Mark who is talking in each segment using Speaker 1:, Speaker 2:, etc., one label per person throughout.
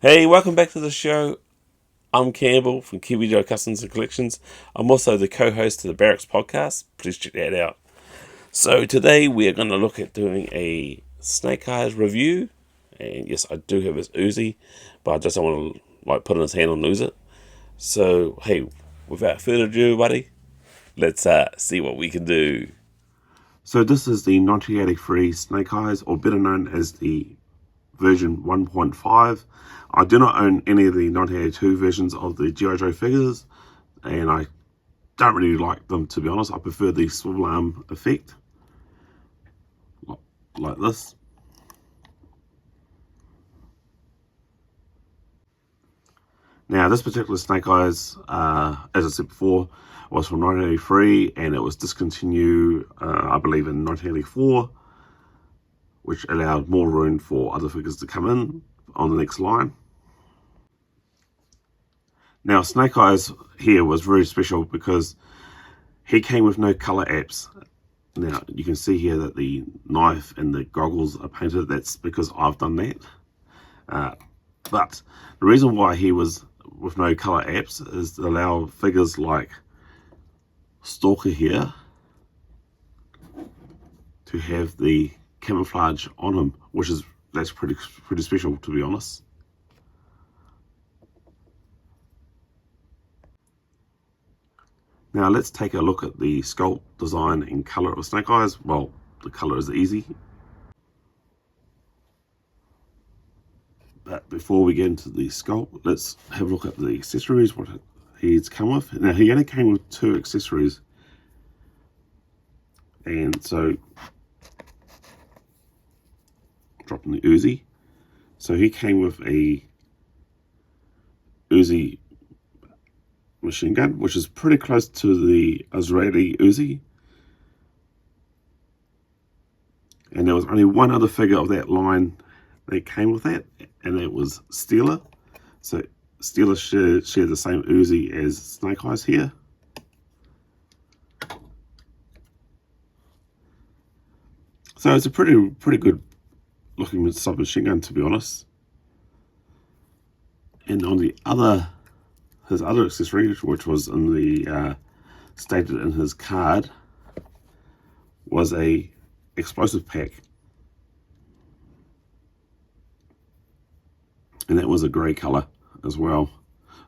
Speaker 1: Hey, welcome back to the show. I'm Campbell from Kiwi Joe Customs and Collections. I'm also the co-host to the Barracks podcast. Please check that out. So today we are going to look at doing a Snake Eyes review. And yes, I do have his Uzi, but I just don't want to put in his hand and lose it. So hey, without further ado, buddy, let's see what we can do. So this is the 1983 Snake Eyes, or better known as the version 1.5. I do not own any of the 1982 versions of the G.I. Joe figures, and I don't really like them, to be honest. I prefer the swivel arm effect, like this. Now, this particular Snake Eyes, as I said before, was from 1983, and it was discontinued, I believe, in 1984, which allowed more room for other figures to come in on the next line. Now, Snake Eyes here was very special because he came with no color apps. Now, you can see here that the knife and the goggles are painted. That's because I've done that. But the reason why he was with no color apps is to allow figures like Stalker here to have the camouflage on him, that's pretty special, to be honest. Now let's take a look at the sculpt, design and color of Snake Eyes. Well, the color is easy. But before we get into the sculpt, let's have a look at the accessories, what he's come with. Now he only came with 2 accessories. And so, dropping the Uzi. So he came with a Uzi machine gun, which is pretty close to the Israeli Uzi. And there was only one other figure of that line that came with that, and that was Steeler. So Steeler shared the same Uzi as Snake Eyes here. So it's a pretty good looking submachine gun, to be honest. And on the his other accessory, which was in the stated in his card, was a explosive pack, and that was a grey color as well.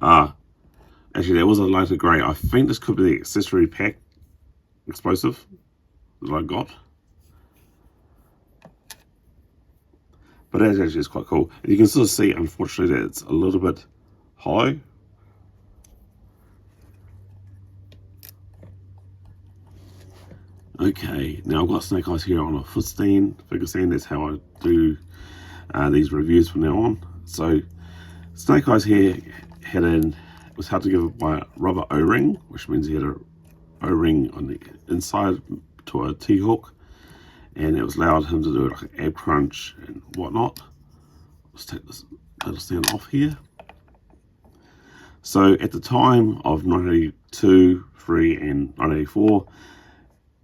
Speaker 1: Actually, that was a lighter grey. I think this could be the accessory pack explosive that I got. But that actually is quite cool. And you can sort of see, unfortunately, that it's a little bit hollow. Okay, now I've got Snake Eyes here on a foot stand, figure stand. That's how I do these reviews from now on. So Snake Eyes here was held together by a rubber O-ring, which means he had a O-ring on the inside to a T-hook, and it was allowed him to do like an ab crunch and whatnot. Let's take this little stand off here. So at the time of 1982, 3 and 1984,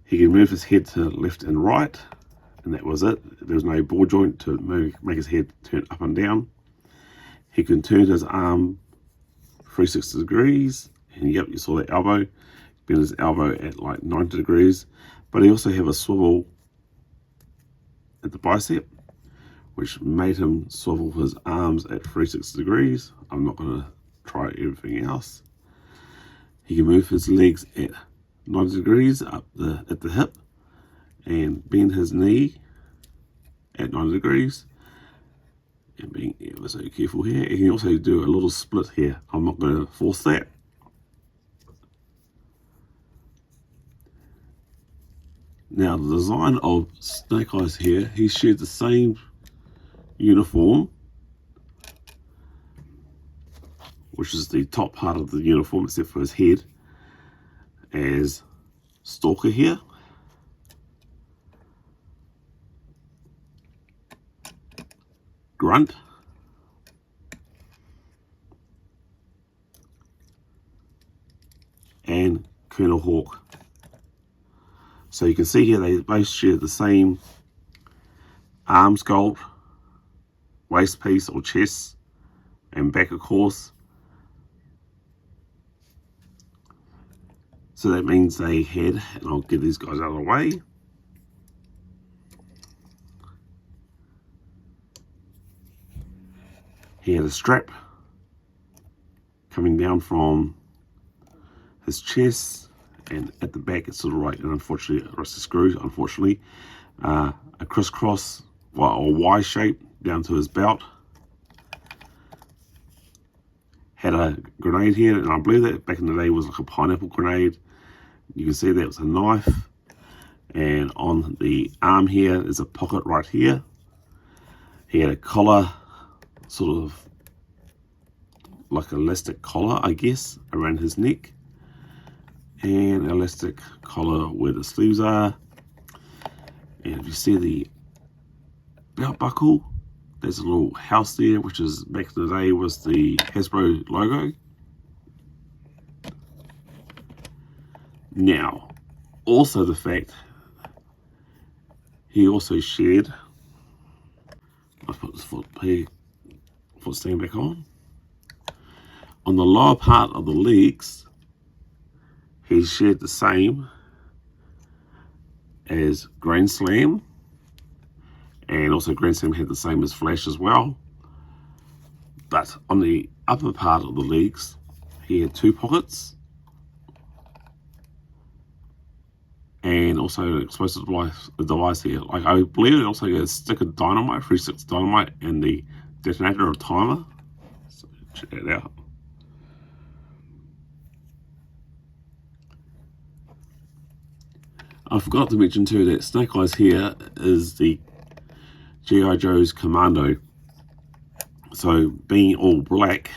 Speaker 1: he could move his head to left and right, and that was it. There was no ball joint to make his head turn up and down. He can turn his arm 360 degrees, and yep, you saw that elbow. Bend his elbow at like 90 degrees, but he also have a swivel at the bicep, which made him swivel his arms at 360 degrees. I'm not going to try everything else. He can move his legs at 90 degrees up at the hip, and bend his knee at 90 degrees. And being ever so careful here, he can also do a little split here. I'm not going to force that. Now the design of Snake Eyes here, he shared the same uniform, which is the top part of the uniform except for his head, as Stalker here. Grunt. And Colonel Hawk. So you can see here they both share the same arm sculpt, waist piece or chest and back, of course. So that means they had, and I'll get these guys out of the way. He had a strap coming down from his chest, and at the back it's sort of like, and unfortunately, a rusty screw, unfortunately, a crisscross, well, a Y shape down to his belt. Had a grenade here, and I believe that back in the day was like a pineapple grenade. You can see that was a knife, and on the arm here is a pocket right here. He had a collar, sort of like an elastic collar, I guess, around his neck, and an elastic collar where the sleeves are. And if you see the belt buckle, there's a little house there, which is back in the day was the Hasbro logo. Now, also the fact he also shared, let's put this foot stand back on the lower part of the legs, he shared the same as Grand Slam, and also Grand Slam had the same as Flash as well. But on the upper part of the legs, he had two pockets, and also an explosive device here. Like, I believe it also got a stick of dynamite, 3 sticks of dynamite, and the detonator or timer. So check that out. I forgot to mention too that Snake Eyes here is the G.I. Joe's Commando. So being all black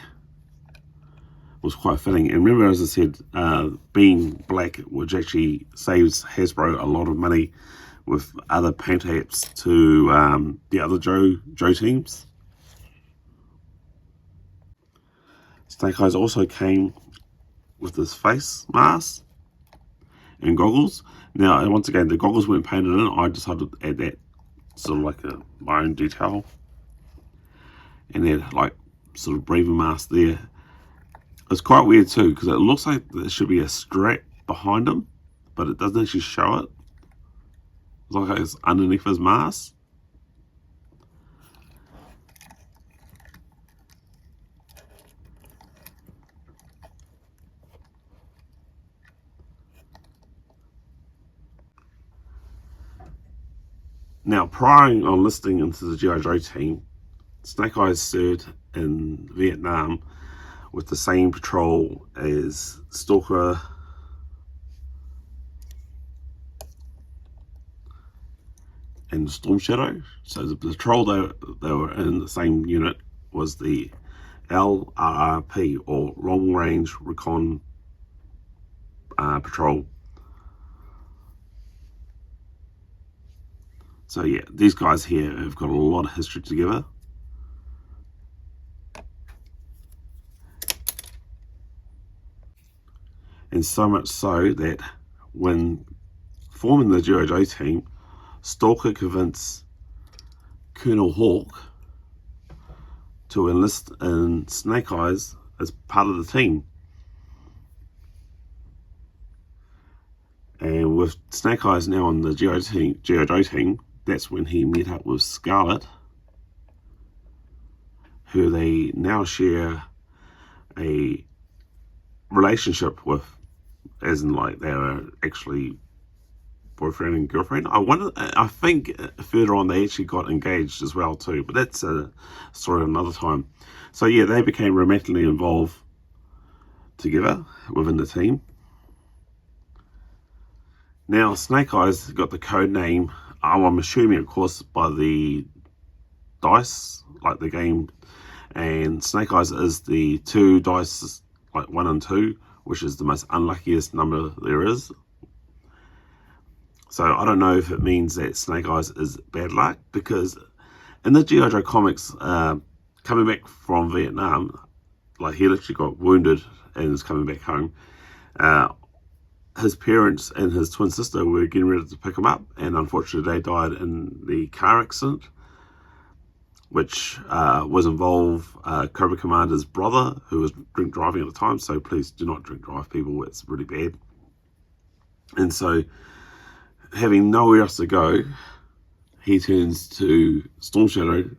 Speaker 1: was quite fitting. And remember, as I said, being black, which actually saves Hasbro a lot of money with other paint apps to the other Joe teams. Snake Eyes also came with this face mask and goggles. Now, once again, the goggles weren't painted in. I decided to add that sort of like my own detail. And then like sort of breathing mask there. It's quite weird too, because it looks like there should be a strap behind him, but it doesn't actually show it. It's like it's underneath his mask. Now, prior on enlisting into the G.I. Joe team, Snake Eyes served in Vietnam with the same patrol as Stalker and Storm Shadow. So the patrol they were in the same unit was the LRRP, or Long Range Recon Patrol. So yeah, these guys here have got a lot of history together. And so much so that when forming the G.I. Joe team, Stalker convinced Colonel Hawk to enlist in Snake Eyes as part of the team. And with Snake Eyes now on the G.I. Joe team, that's when he met up with Scarlet, who they now share a relationship with, as in like they were actually boyfriend and girlfriend. I think further on they actually got engaged as well too, but that's a story another time. So yeah, they became romantically involved together within the team. Now Snake Eyes got the code name, I'm assuming of course by the dice, like the game, and Snake Eyes is the 2 dice, like 1 and 2, which is the most unluckiest number there is. So I don't know if it means that Snake Eyes is bad luck, because in the G.I. Joe comics, coming back from Vietnam, like he literally got wounded and is coming back home. His parents and his twin sister were getting ready to pick him up, and unfortunately they died in the car accident. which was involve Cobra Commander's brother, who was drink driving at the time. So please do not drink drive, people. It's really bad. And so, having nowhere else to go, he turns to Storm Shadow,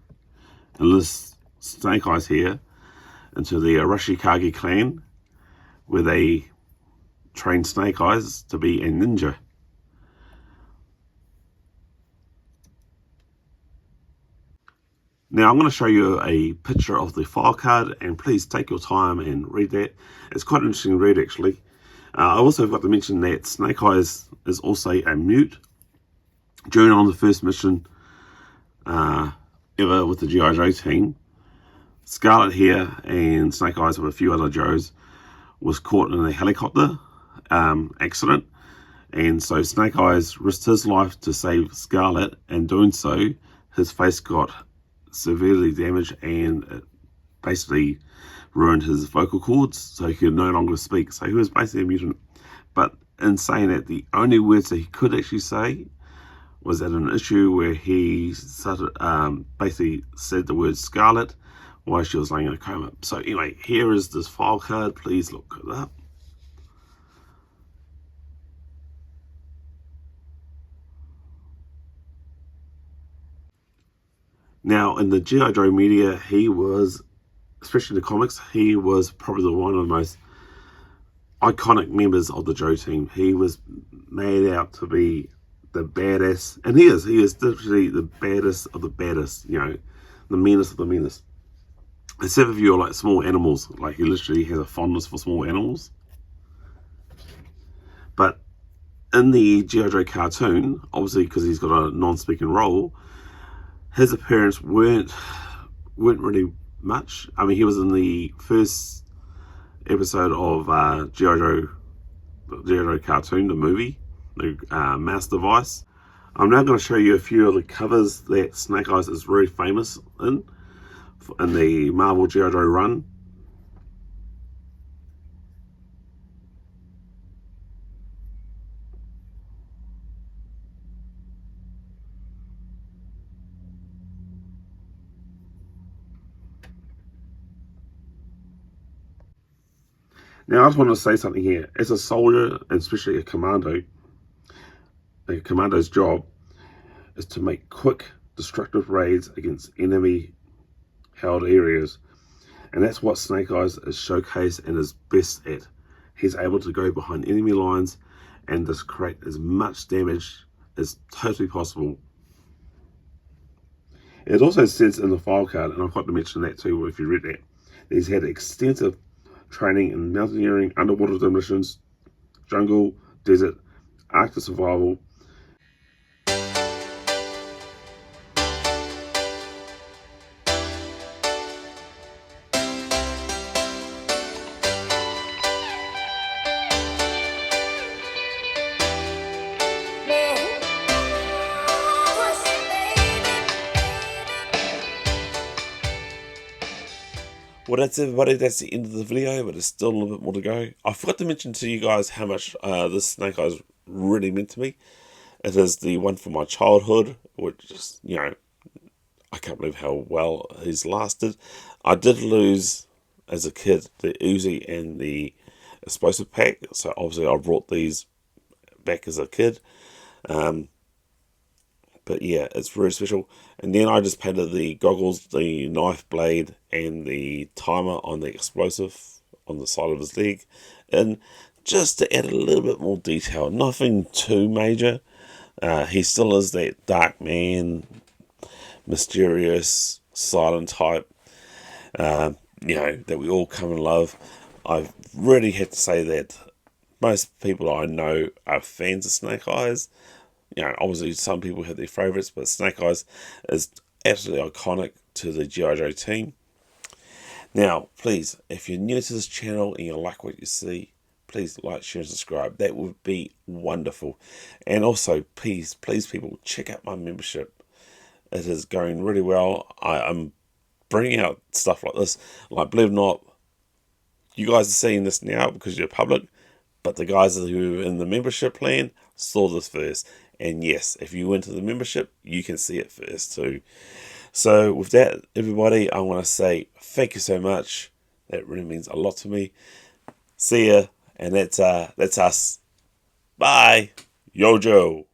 Speaker 1: enlists Snake Eyes here into the Arashikage clan, where they train Snake Eyes to be a ninja. Now I'm going to show you a picture of the file card, and please take your time and read that. It's quite an interesting read, actually. I also forgot to mention that Snake Eyes is also a mute. During on the first mission ever with the G.I. Joe team, Scarlet here and Snake Eyes with a few other Joes was caught in a helicopter accident, and so Snake Eyes risked his life to save Scarlet, and doing so, his face got severely damaged and it basically ruined his vocal cords, so he could no longer speak. So he was basically a mutant. But in saying that, the only words that he could actually say was at an issue where he started, basically said the word Scarlet while she was laying in a coma. So anyway, here is this file card. Please look it up. Now, in the G.I. Joe media, he was, especially in the comics, he was probably one of the most iconic members of the Joe team. He was made out to be the badass, and he is literally the baddest of the baddest, you know, the meanest of the meanest. Except if you're like small animals, like he literally has a fondness for small animals. But in the G.I. Joe cartoon, obviously because he's got a non-speaking role, his appearance weren't really much. I mean, he was in the first episode of G.I. Joe cartoon, the movie, the Mass Device. I'm now going to show you a few of the covers that Snake Eyes is very famous in the Marvel G.I. Joe run. Now, I just want to say something here. As a soldier, and especially a commando's job is to make quick, destructive raids against enemy-held areas. And that's what Snake Eyes is showcased and is best at. He's able to go behind enemy lines and just create as much damage as totally possible. It also says in the file card, and I've got to mention that too if you read that, he's had extensive training in mountaineering, underwater demolitions, jungle, desert, Arctic survival. Well, that's everybody. That's the end of the video, but there's still a little bit more to go. I forgot to mention to you guys how much this Snake Eyes really meant to me. It is the one from my childhood, which is, you know, I can't believe how well he's lasted. I did lose, as a kid, the Uzi and the explosive pack, so obviously I brought these back as a kid. But yeah, it's very special. And then I just painted the goggles, the knife blade, and the timer on the explosive on the side of his leg, and just to add a little bit more detail. Nothing too major. He still is that dark man, mysterious, silent type, you know, that we all come and love. I've really had to say that most people I know are fans of Snake Eyes. You know, obviously some people have their favourites, but Snake Eyes is absolutely iconic to the G.I. Joe team. Now, please, if you're new to this channel and you like what you see, please like, share and subscribe. That would be wonderful. And also, please people, check out my membership. It is going really well. I'm bringing out stuff like this. Like, believe it or not, you guys are seeing this now because you're public, but the guys who are in the membership plan saw this first. And yes, if you went to the membership, you can see it first too. So with that, everybody, I want to say thank you so much. That really means a lot to me. See ya, and that's us. Bye, Yojo.